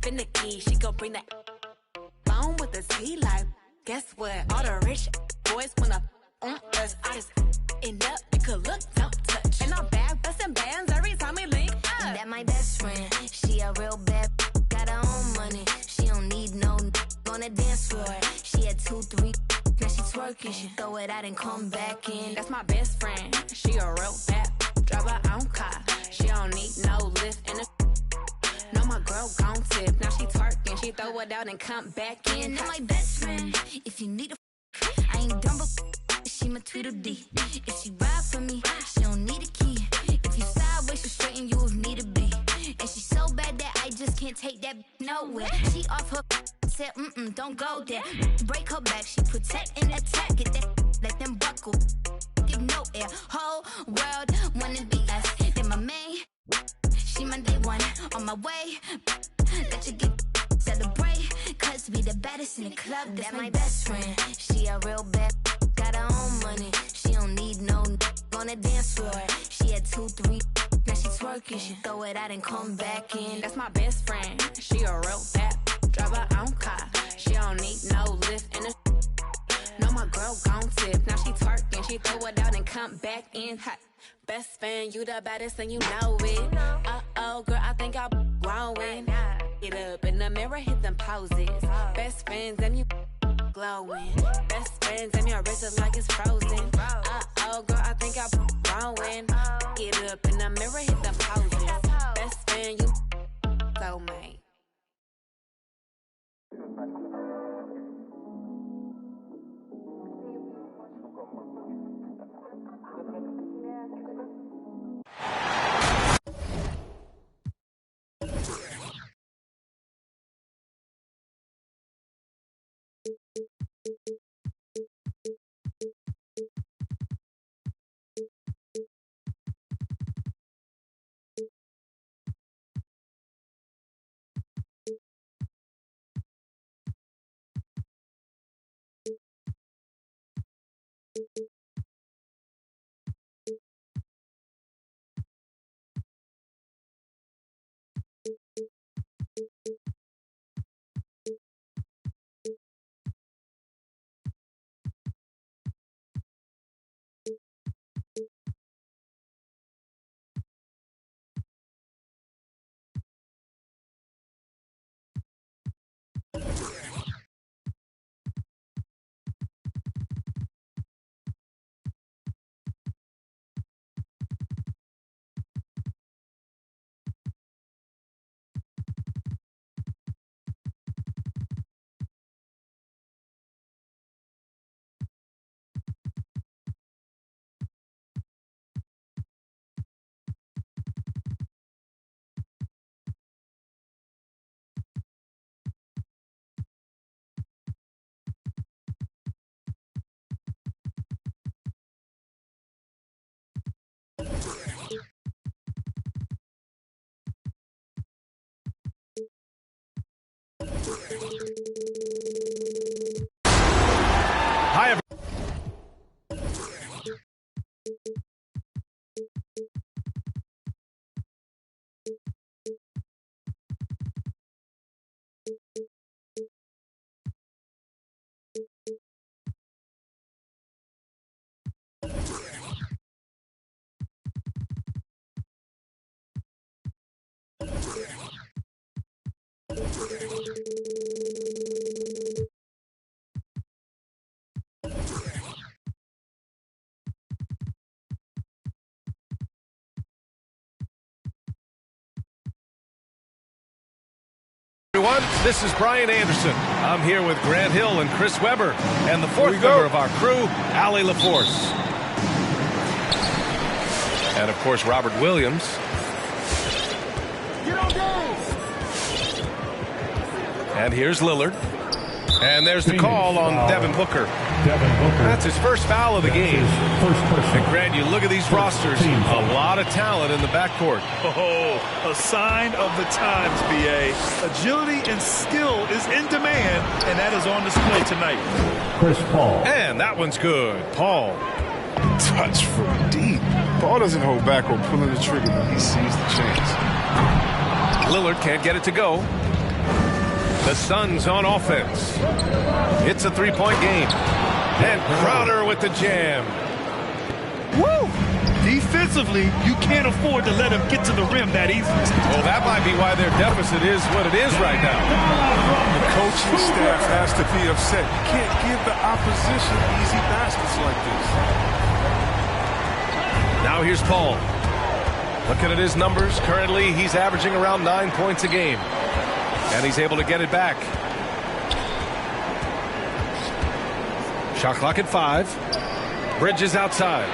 finicky. She gon' bring that phone with the tea like. Guess what? All the rich boys wanna on us. I just end up, you could look, don't touch. And I'm back bustin' bands every time we link up. That my best friend, she a real bad, got her own money. She don't need no on the dance floor. She had 2, 3, now she twerking. She throw it out and come back in. That's my best friend, she a real bad, drive her own car. She don't need no lift in the. No, my girl gon' tip. Now she twerking, she throw it out and come back in. That my best friend, if you need a, I ain't dumb but she my Tweedledee. If she ride for me, she don't need a key. If you sideways, she straighten you if need to be. And she so bad that I just can't take that nowhere. She off her, said don't go there. Break her back, she protect and attack. Get that, let them buckle, give no air. Whole world wanna be us. Then my main, she my day one, on my way. Let you get celebrate, cause we the baddest in the club. That's my best friend, she a real bad, got her own money. She don't need no on the dance floor. She had 2, 3, now she twerking. She throw it out and come back in. That's my best friend, she a real bad, drive her own car. She don't need no lift in the. No, my girl gon' tip. Now she twerking, she throw it out and come back in. Hot. Best friend, you the baddest and you know it. Uh-oh, girl, I think I'm growing. Get up in the mirror, hit them poses. Best friends and you glowing. Best friends and your wrist is like it's frozen. Uh-oh, girl, I think I'm growing. Get up in the mirror, hit them poses. Best friend, you soulmate. Hi, everyone. Everyone, this is Brian Anderson. I'm here with Grant Hill and Chris Webber, and the fourth member of our crew, Allie LaForce. And, of course, Robert Williams. And here's Lillard. And there's the call on Devin Booker. That's his first foul of the game. And Grant, you look at these rosters, a lot of talent in the backcourt. Oh, a sign of the times, B.A. Agility and skill is in demand, and that is on display tonight. Chris Paul. And that one's good. Paul. Touch from deep. Paul doesn't hold back or pulling the trigger when he sees the chance. Lillard can't get it to go. The Suns on offense. It's a three-point game. And Crowder with the jam. Woo! Defensively, you can't afford to let him get to the rim that easy. Well, that might be why their deficit is what it is right now. The coaching staff has to be upset. You can't give the opposition easy baskets like this. Now here's Paul. Looking at his numbers, currently he's averaging around 9 points a game. And he's able to get it back. Shot clock at 5. Bridges outside.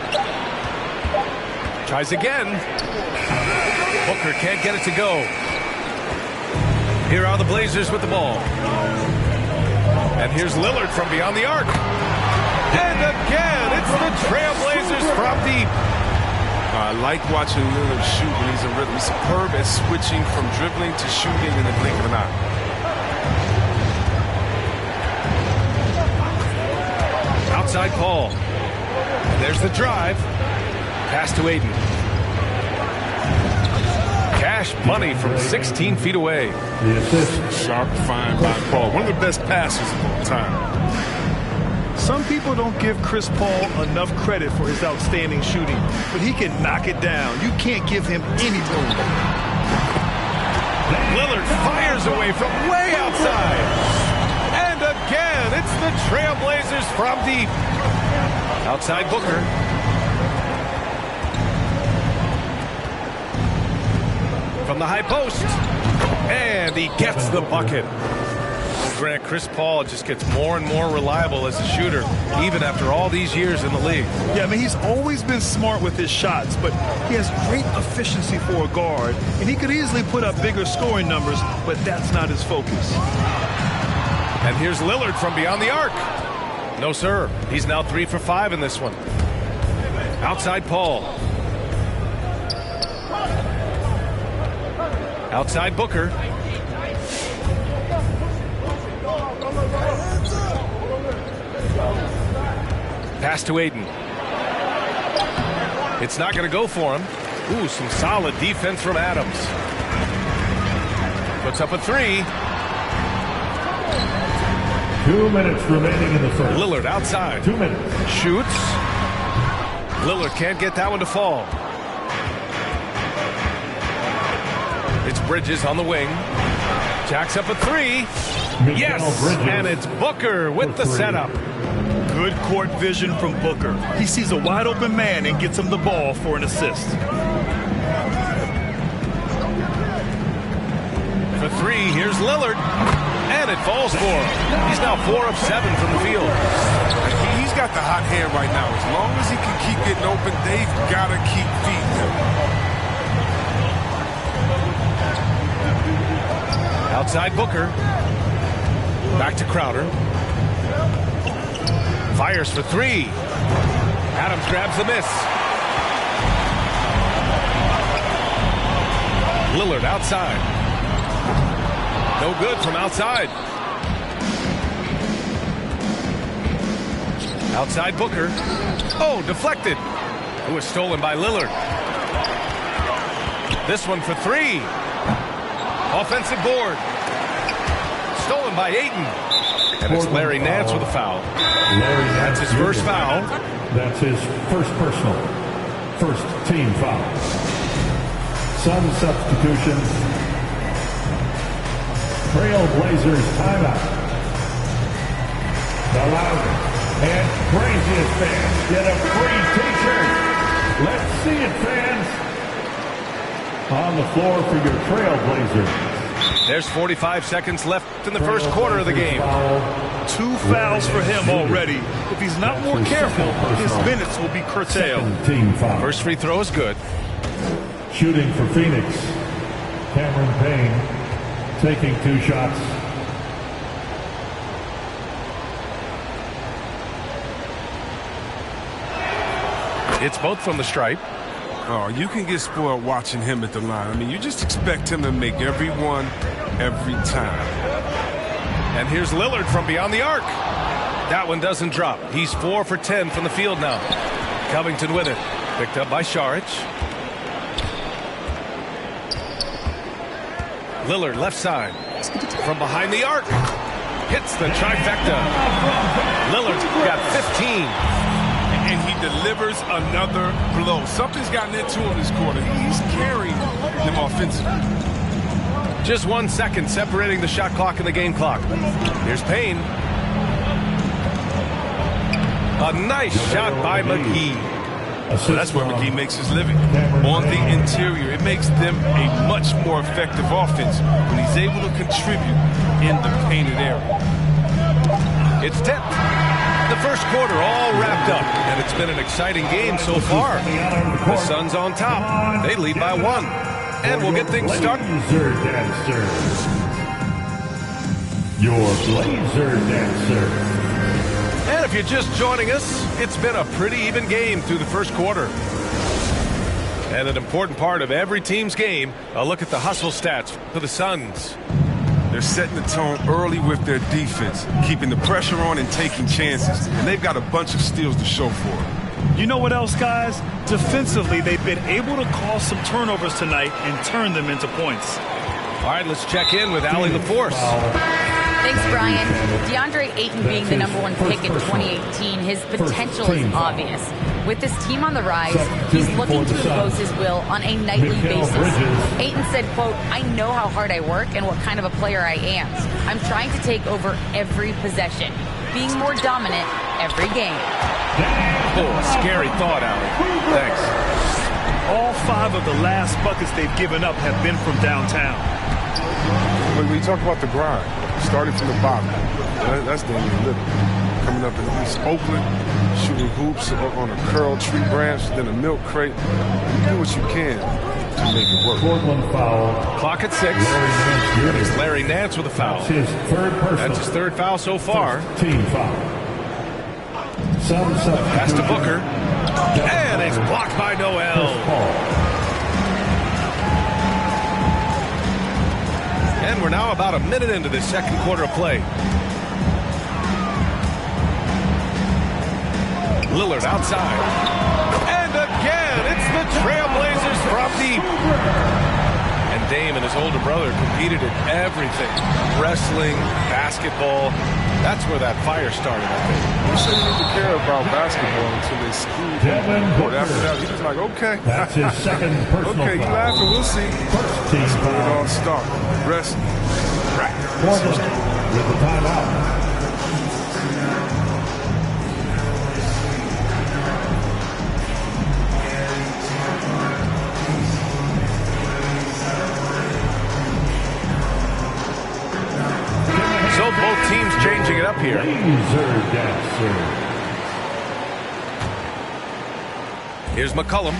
Tries again. Booker can't get it to go. Here are the Blazers with the ball. And here's Lillard from beyond the arc. And again, it's the Trailblazers from deep. I like watching Lillard shoot when he's in rhythm. He's superb at switching from dribbling to shooting in the blink of an eye. Outside Paul. And there's the drive. Pass to Aiden. Cash money from 16 feet away. The assist. Sharp find by Paul. One of the best passes of all time. Some people don't give Chris Paul enough credit for his outstanding shooting, but he can knock it down. You can't give him any room. Lillard fires away from way outside. And again, it's the Trailblazers from deep. Outside Booker. From the high post. And he gets the bucket. Grant, Chris Paul just gets more and more reliable as a shooter, even after all these years in the league. Yeah, I mean, he's always been smart with his shots, but he has great efficiency for a guard, and he could easily put up bigger scoring numbers, but that's not his focus. And here's Lillard from beyond the arc. No, sir. He's now 3 for 5 in this one. Outside Paul. Outside Booker. Pass to Aiden. It's not going to go for him. Ooh, some solid defense from Adams. Puts up a 3. 2 minutes remaining in the first. Lillard outside. 2 minutes. Shoots. Lillard can't get that one to fall. It's Bridges on the wing. Jacks up a 3. Yes, Bridges. and it's Booker with the setup. Good court vision from Booker. He sees a wide open man and gets him the ball for an assist. For 3, here's Lillard. And it falls for him. He's now 4 of 7 from the field. He's got the hot hand right now. As long as he can keep getting open, they've got to keep feeding him. Outside Booker. Back to Crowder. Fires for 3. Adams grabs the miss. Lillard outside. No good from outside. Outside Booker. Oh, deflected. It was stolen by Lillard. This one for 3. Offensive board. Stolen by Ayton. And it's Larry Nance with a foul. That's his first foul. That's his first personal. First team foul. Some substitutions. Trailblazers timeout. The loudest and craziest fans get a free t-shirt. Let's see it, fans. On the floor for your Trailblazers. There's 45 seconds left in the first quarter of the game. 2 fouls for him already. If he's not more careful, his minutes will be curtailed. Team foul. First free throw is good. Shooting for Phoenix. Cameron Payne taking 2 shots. It's both from the stripe. Oh, you can get spoiled watching him at the line. I mean, you just expect him to make every one, every time. And here's Lillard from beyond the arc. That one doesn't drop. He's 4 for 10 from the field now. Covington with it. Picked up by Saric. Lillard left side. From behind the arc. Hits the trifecta. Lillard's got 15. And he delivers another blow. Something's gotten into him this quarter. He's carrying them offensively. Just 1 second separating the shot clock and the game clock. Here's Payne. A nice shot by McGee. So that's where McGee makes his living. On the interior, it makes them a much more effective offense when he's able to contribute in the painted area. It's tipped. The first quarter all wrapped up, and it's been an exciting game so far. The Suns on top. They lead by 1. And we'll get things started. Your Blazer Dancer. And if you're just joining us, it's been a pretty even game through the first quarter. And an important part of every team's game, a look at the hustle stats for the Suns. They're setting the tone early with their defense, keeping the pressure on and taking chances. And they've got a bunch of steals to show for it. You know what else, guys? Defensively, they've been able to cause some turnovers tonight and turn them into points. All right, let's check in with Allie LaForce. Thanks, Brian. DeAndre Ayton being the #1 pick in 2018, his potential is obvious. With this team on the rise, he's looking to impose his will on a nightly basis. Ayton said, quote, "I know how hard I work and what kind of a player I am. I'm trying to take over every possession, being more dominant every game." Oh, scary thought, Allie. Thanks. All 5 of the last buckets they've given up have been from downtown. When we talk about the grind, starting from the bottom, that's Damian Lillard. Coming up in East Oakland, shooting hoops on a curl tree branch, then a milk crate. You do what you can to make it work. Portland foul. Clock at 6. It's Larry Nance with a foul. That's his third personal. That's his third foul so far. Team foul. Pass to Booker. And it's blocked by Noel. And we're now about a minute into this second quarter of play. Lillard outside. And again, it's the Trailblazers from deep. And Dame and his older brother competed in everything. Wrestling, basketball. That's where that fire started, I think. You shouldn't need to care about basketball until they schooled him. But after that, he was like, okay. That's his second personal okay, you foul. laughing, we'll see. First team That's where it foul. all started. Rest, practice. Portland with the timeout. So both teams changing it up here. Blazer Dancer. Here's McCollum.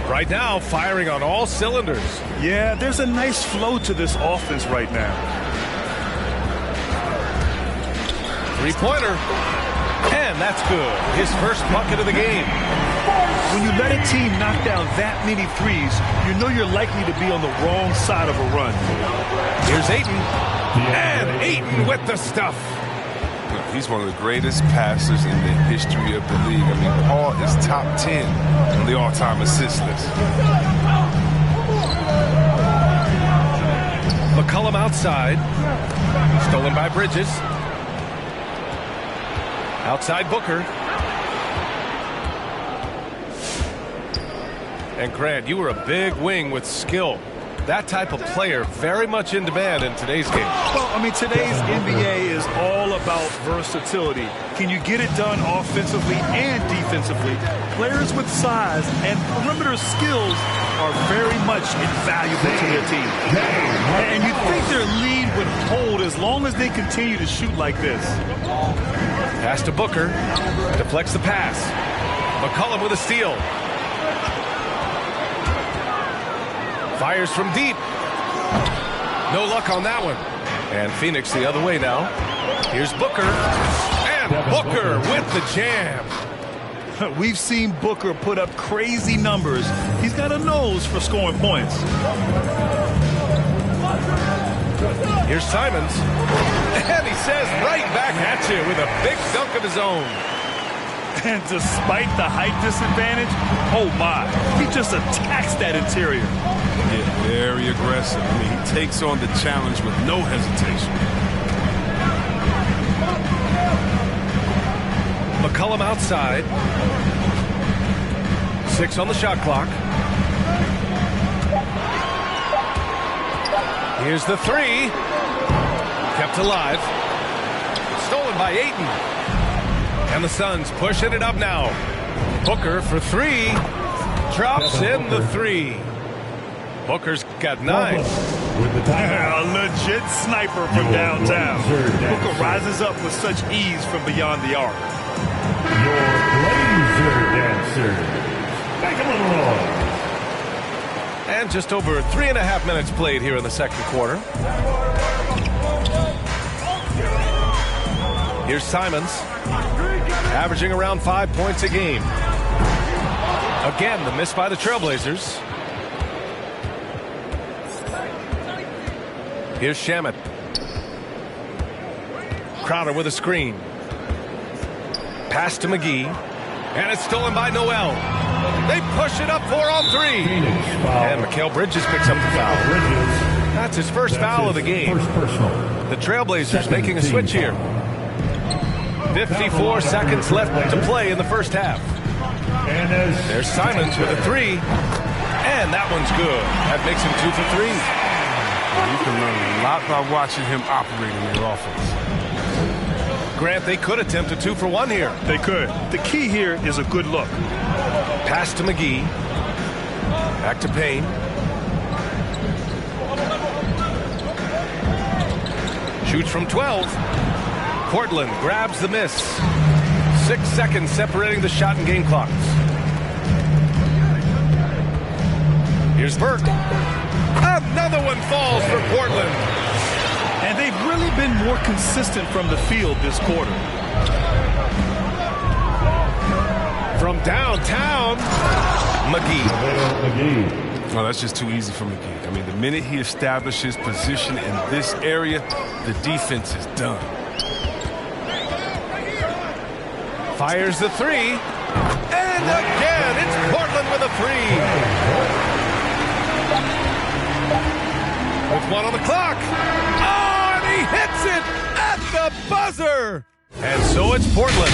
Right now, firing on all cylinders. Yeah, there's a nice flow to this offense right now. Three-pointer. And that's good. His first bucket of the game. When you let a team knock down that many threes, you know you're likely to be on the wrong side of a run. Here's Ayton. And Ayton with the stuff. He's one of the greatest passers in the history of the league. I mean, Paul is top 10 on the all-time assist list. McCollum outside. Stolen by Bridges. Outside Booker. And Grant, you were a big wing with skill. That type of player very much in demand in today's game. Well, I mean, today's NBA is all about versatility. Can you get it done offensively and defensively? Players with size and perimeter skills are very much invaluable to their team. And you'd think their lead would hold as long as they continue to shoot like this. Pass to Booker. Deflects the pass. McCollum with a steal. Fires from deep. No luck on that one. And Phoenix the other way now. Here's Booker. And Booker with the jam. We've seen Booker put up crazy numbers. He's got a nose for scoring points. Here's Simons. And he says right back at you with a big dunk of his own. And despite the height disadvantage, oh my, he just attacks that interior. Yeah, very aggressive. I mean, he takes on the challenge with no hesitation. McCollum outside. 6 on the shot clock. Here's the 3. Kept alive. Stolen by Ayton. And the Suns pushing it up now. Booker for 3. Drops in the 3. Booker's got 9. A legit sniper from downtown. Booker rises up with such ease from beyond the arc. Your laser dancers. Make a little noise. And just over 3.5 minutes played here in the second quarter. Here's Simons, averaging around 5 points a game. Again, the miss by the Trailblazers. Here's Shamet. Crowder with a screen. Pass to McGee. And it's stolen by Noel. They push it up 4 on 3. And Mikal Bridges picks up the foul. That's his first foul of the game. The Trailblazers making a switch here. 54 seconds left to play in the first half. There's Simons with a 3. And that one's good. That makes him 2 for 3. You can learn a lot by watching him operate in their offense. Grant, they could attempt a 2 for 1 here. They could. The key here is a good look. Pass to McGee. Back to Payne. Shoots from 12. Portland grabs the miss. 6 seconds separating the shot and game clocks. Here's Burke. Another one falls for Portland. And they've really been more consistent from the field this quarter. From downtown, McGee. Oh, that's just too easy for McGee. I mean, the minute he establishes position in this area, the defense is done. Fires the 3. And again, it's Portland with a 3. With 1 on the clock. Oh, and he hits it at the buzzer. And so it's Portland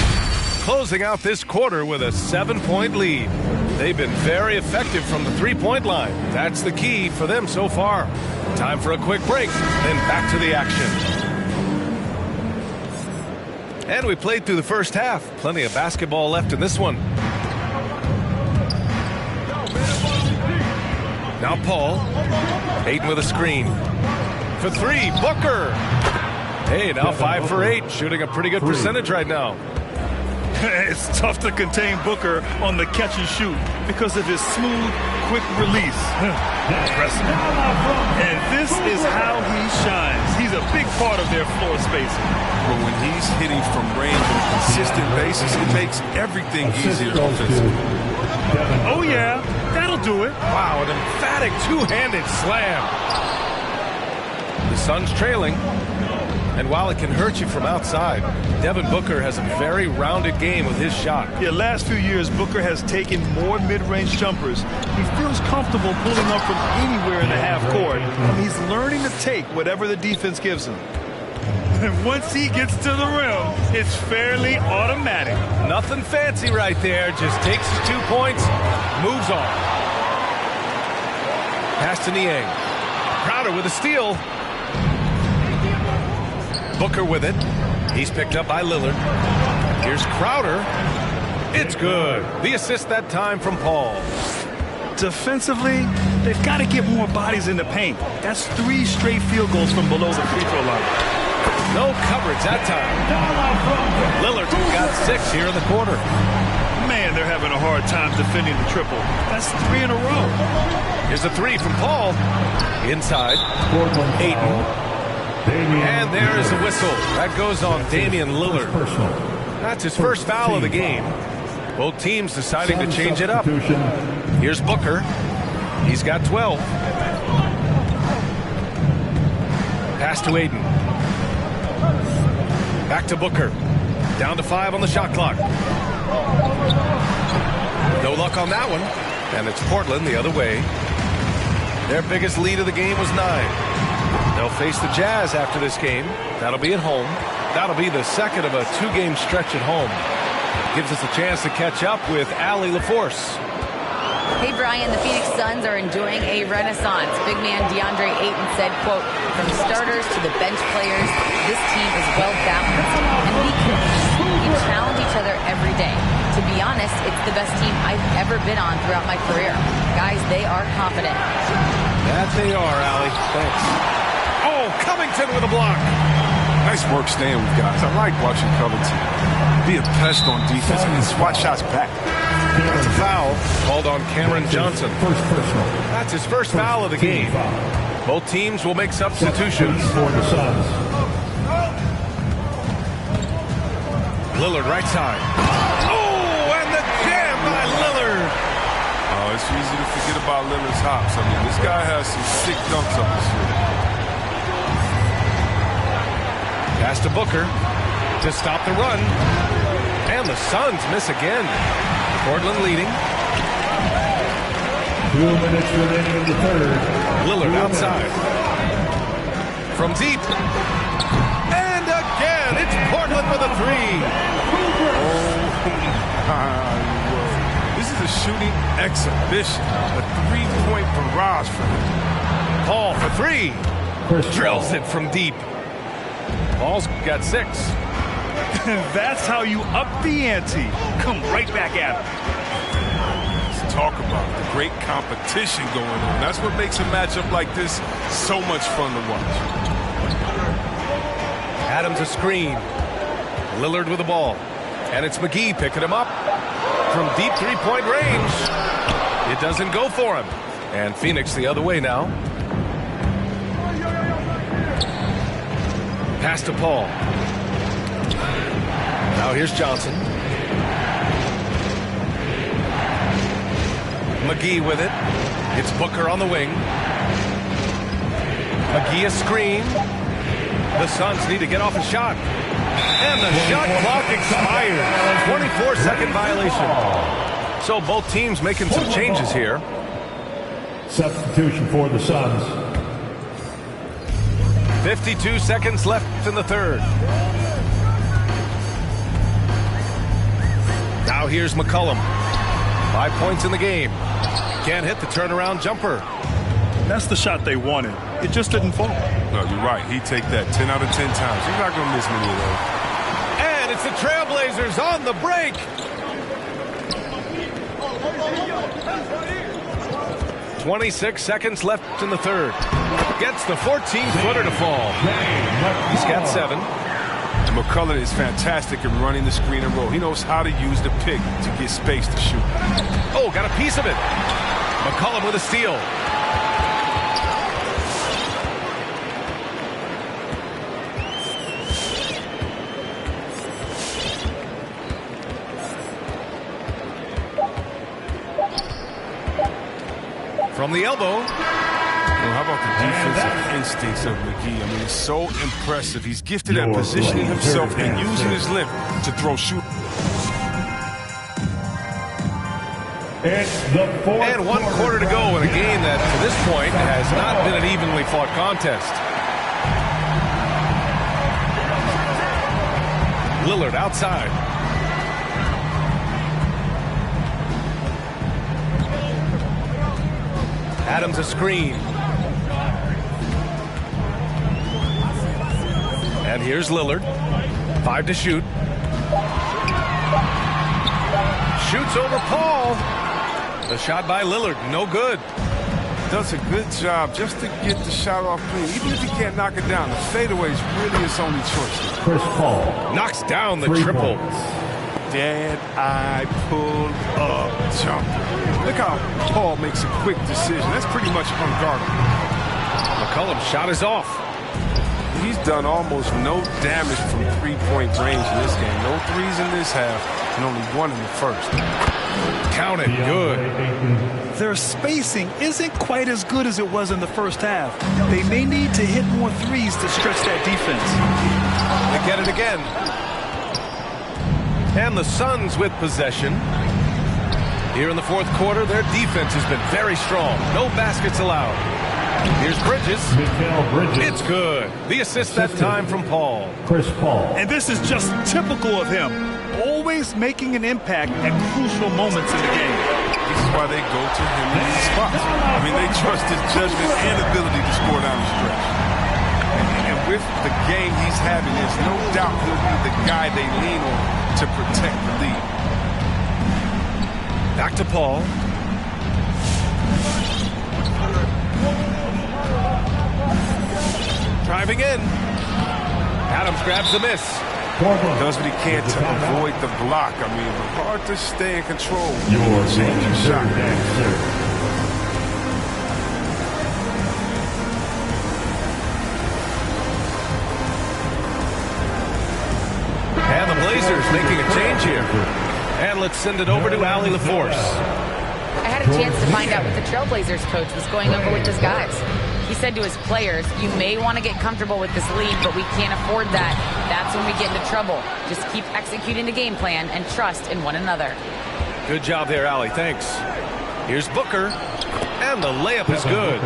closing out this quarter with a 7-point lead. They've been very effective from the 3-point line. That's the key for them so far. Time for a quick break, then back to the action. And we played through the first half. Plenty of basketball left in this one. Now Paul. Ayton with a screen. For 3, Booker. Hey, now 5 for 8. Shooting a pretty good percentage right now. It's tough to contain Booker on the catch and shoot because of his smooth, quick release. Impressive. And this is how he shines. He's a big part of their floor spacing. But when he's hitting from range on a consistent basis, it makes everything easier offensively. Oh, yeah. That'll do it. Wow, an emphatic two-handed slam. The Suns trailing. And while it can hurt you from outside, Devin Booker has a very rounded game with his shot. Yeah, last few years, Booker has taken more mid-range jumpers. He feels comfortable pulling up from anywhere in the half court. And he's learning to take whatever the defense gives him. And once he gets to the rim, it's fairly automatic. Nothing fancy right there. Just takes his 2 points, moves on. Pass to Niang. Crowder with a steal. Booker with it. He's picked up by Lillard. Here's Crowder. It's good. The assist that time from Paul. Defensively, they've got to get more bodies in the paint. That's 3 straight field goals from below the free throw line. No coverage that time. Lillard got 6 here in the quarter. Man, they're having a hard time defending the triple. That's 3 in a row. Here's a 3 from Paul. Inside. Ayton. And there is a whistle. That goes on Damian Lillard. That's his first foul of the game. Both teams deciding to change it up. Here's Booker. He's got 12. Pass to Ayton. Back to Booker. Down to 5 on the shot clock. No luck on that one. And it's Portland the other way. Their biggest lead of the game was 9. They'll face the Jazz after this game. That'll be at home. That'll be the second of a 2-game stretch at home. Gives us a chance to catch up with Allie LaForce. Hey, Brian, the Phoenix Suns are enjoying a renaissance. Big man DeAndre Ayton said, quote, from starters to the bench players, this team is well balanced, and we challenge each other every day. To be honest, it's the best team I've ever been on throughout my career. Guys, they are confident. That they are, Allie. Thanks. Oh, Covington with a block. Nice work staying with guys. I like watching Covington be a pest on defense and swat shots back. That's a foul called on Cameron Johnson. First personal. That's his first foul of the game. Both teams will make substitutions. For the Suns. Lillard right side. Oh, and the jam by Lillard. Oh, it's easy to forget about Lillard's hops. I mean, this guy has some sick dunks up his sleeve. Pass to Booker to stop the run. And the Suns miss again. Portland leading. 2 minutes remaining in the third. Lillard outside. From deep. And again, it's Portland with a 3. Oh, this is a shooting exhibition. A 3-point barrage for him. Paul for 3. Drills it from deep. Paul's got 6. That's how you up the ante. Come right back at him. Let's talk about the great competition going on. That's what makes a matchup like this so much fun to watch. Adams a screen. Lillard with the ball. And it's McGee picking him up from deep 3-point range. It doesn't go for him. And Phoenix the other way now. Pass to Paul. Now here's Johnson. McGee with it. It's Booker on the wing. McGee a screen. The Suns need to get off a shot. And the shot clock expires. 24-second violation. So both teams making some changes here. Substitution for the Suns. 52 seconds left in the third. Now here's McCollum. 5 points in the game. Can't hit the turnaround jumper. That's the shot they wanted. It just didn't fall. No, you're right. He'd take that 10 out of 10 times. He's not going to miss many of those. And it's the Trailblazers on the break. .26 seconds left in the third. Gets the 14-footer to fall. He's got 7. And McCullough is fantastic at running the screen and roll. He knows how to use the pick to get space to shoot. Oh, got a piece of it. McCollum with a steal. From the elbow. Well, how about the defensive instincts of McGee? I mean, it's so impressive. He's gifted at positioning himself and using his length to throw shoot. And 1 quarter to go in a game that, to this point, has not been an evenly fought contest. Lillard outside. Adams a screen. And here's Lillard. 5 to shoot. Shoots over Paul. The shot by Lillard, no good. Does a good job just to get the shot off clean. Even if he can't knock it down, the fadeaway is really his only choice. Chris Paul knocks down the triple. Dead eye pulled up jumper. Look how Paul makes a quick decision. That's pretty much unguardable. McCollum's shot is off. He's done almost no damage from 3-point range in this game. No threes in this half, and only 1 in the first. Count it, good. Their spacing isn't quite as good as it was in the first half. They may need to hit more threes to stretch that defense. They get it again. And the Suns with possession. Here in the fourth quarter, their defense has been very strong. No baskets allowed. Here's Bridges. It's good. The assist that time from Paul. Chris Paul. And this is just typical of him. Always making an impact at crucial moments in the game. This is why they go to him in these spots. I mean, they trust his judgment and ability to score down the stretch. And with the game he's having, there's no doubt he'll be the guy they lean on to protect the lead. Back to Paul. Driving in. Adams grabs the miss. Does what he can to avoid the block. I mean, hard to stay in control. Your shot. And the Blazers making a change here. And let's send it over to Allie LaForce. I had a chance to find out what the Trailblazers coach was going over with his guys. He said to his players, you may want to get comfortable with this lead, but we can't afford that. That's when we get into trouble. Just keep executing the game plan and trust in one another. Good job there, Allie. Thanks. Here's Booker. And the layup is good.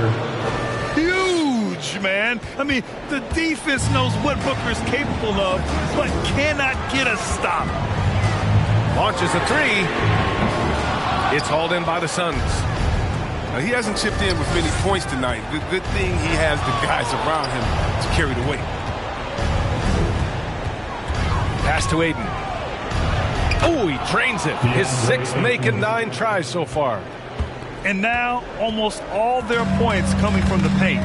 Huge, man. I mean, the defense knows what Booker is capable of, but cannot get a stop. Launches a three. It's hauled in by the Suns. Now, he hasn't chipped in with many points tonight. Good thing he has the guys around him to carry the weight. Pass to Aiden. Oh, he trains it. His sixth make and 9 tries so far. And now, almost all their points coming from the paint.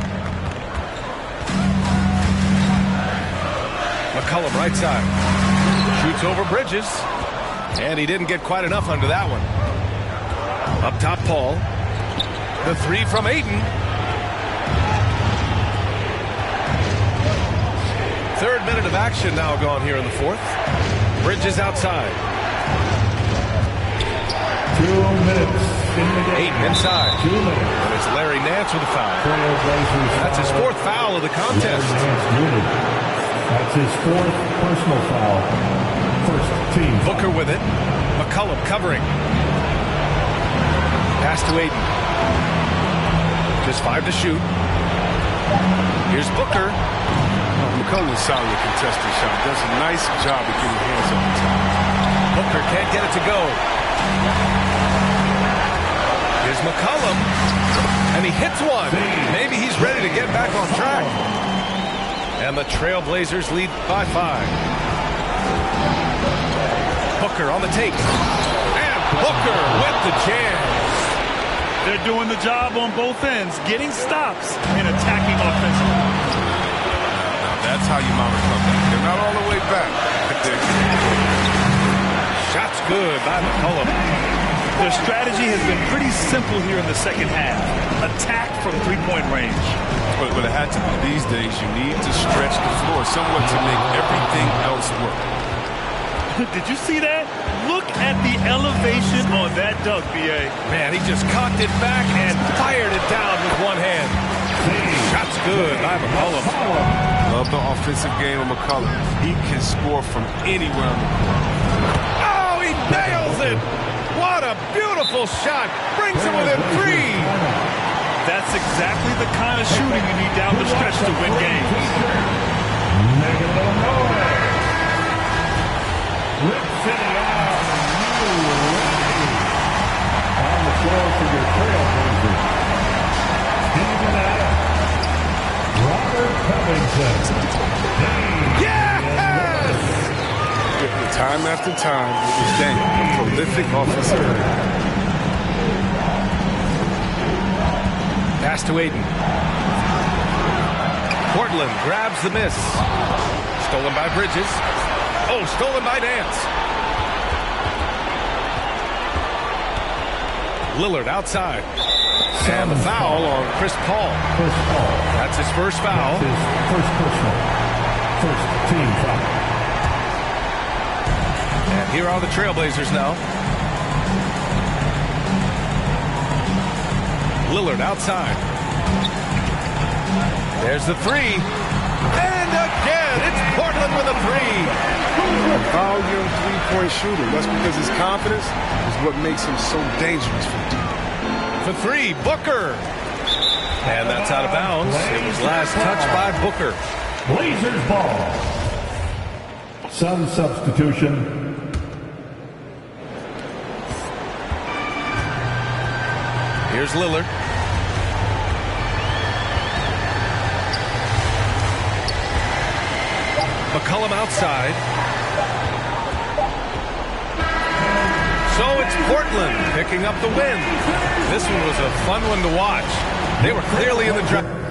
McCollum right side. Shoots over Bridges. And he didn't get quite enough under that one. Up top, Paul. The three from Aiden. Third minute of action now gone here in the fourth. Bridges outside. 2 minutes in the game. Aiden inside. 2 minutes. And it's Larry Nance with a foul. That's his fourth foul of the contest. That's his fourth personal foul. First team. Booker with it. McCollum covering. Pass to Aiden. Just 5 to shoot. Here's Booker. McCollum is solid contested shot. Does a nice job of getting hands on the top. Booker can't get it to go. Here's McCollum. And he hits one. Maybe he's ready to get back on track. And the Trailblazers lead by 5. Booker on the take. And Booker with the jam. They're doing the job on both ends, getting stops and attacking offensively. Now that's how you mount a comeback. They're not all the way back. Shot's good by McCollum. Their strategy has been pretty simple here in the second half. Attack from three-point range. But it had to be these days. You need to stretch the floor somewhat to make everything else work. Did you see that? Look at the elevation on that dunk, B.A. Man, he just cocked it back and fired it down with one hand. Shot's good by McCollum. Love the offensive game of McCollum. He can score from anywhere. Oh, he nails it! What a beautiful shot! Brings him within 3. That's exactly the kind of shooting you need down the stretch to win games. Make a little noise. Rip City on the floor for your Trailblazers. Steven Adams. Robert Covington. Yes! Time after time, it was Daniel, a prolific offensive. Pass to Aiden. Portland grabs the miss. Stolen by Bridges. Oh, stolen by Nance. Lillard outside. And the foul on Chris Paul. That's his first foul. His first personal. First team foul. And here are the Trailblazers now. Lillard outside. There's the three. And again, it's Portland with a three. A volume three-point shooter. That's because his confidence is what makes him so dangerous for deep. For three, Booker. And that's out of bounds. It was last touched by Booker. Blazers ball. Sun substitution. Here's Lillard. McCollum outside. So it's Portland picking up the win. This one was a fun one to watch. They were clearly in the drive.